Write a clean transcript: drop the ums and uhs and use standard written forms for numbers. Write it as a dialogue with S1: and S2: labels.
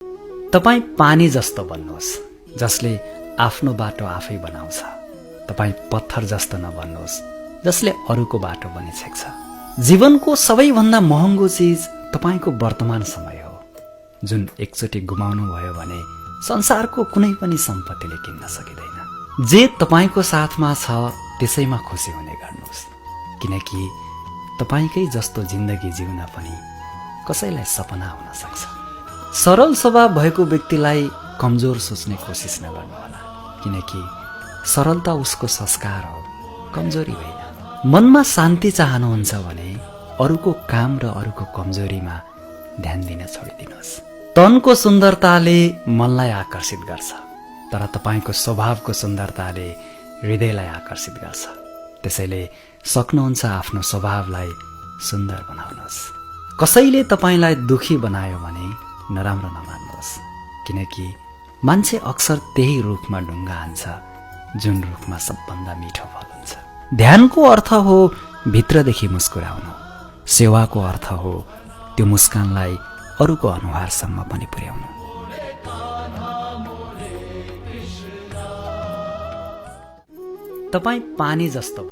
S1: तपाई पानी जस्तो बन्नुहोस् जसले आफ्नो बाटो आफै बनाउँछ। तपाई पत्थर जस्तो नबन्नुहोस् जसले अरूको बाटो बनिछेक्छ। जीवनको सबैभन्दा महँगो चीज तपाईको वर्तमान समय हो, जुन एकचोटि गुमाउनु भयो भने संसारको कुनै पनि सम्पत्तिले किन्न सकिँदैन। जे तपाईको साथमा छ त्यसैमा खुसी हुने गर्नुहोस्, किनकि तपाईकै जस्तो जिन्दगी जिउन पनि कसैलाई सपना हुन सक्छ। सरल स्वभाव भएको व्यक्तिलाई कमजोर सोच्ने कोसिस नगर्नुहोला, किनकि सरलता उसको संस्कार हो, कमजोरी होइन। मनमा शान्ति चाहनुहुन्छ भने अरूको काम र अरूको कमजोरीमा ध्यान दिन छोडिदिनुहोस्। तनको सुन्दरताले मनलाई आकर्षित गर्छ, तर तपाईको स्वभावको सुन्दरताले हृदयलाई आकर्षित गर्छ। त्यसैले सक्नुहुन्छ आफ्नो स्वभावलाई सुन्दर बनाउनुहोस्। कसैले तपाईलाई दुखी बनायो भने नराम्रो नमान्नुहोस्, किनकि मान्छे अक्सर त्यही रुखमा ढुङ्गा हान्छ जुन रुखमा सबभन्दा मिठो फल हुन्छ। ध्यानको अर्थ हो भित्रदेखि मुस्कुराउनु। सेवाको अर्थ हो त्यो मुस्कानलाई अरूको अनुहारसम्म पनि पुर्याउनु। तपाई पानी जस्तो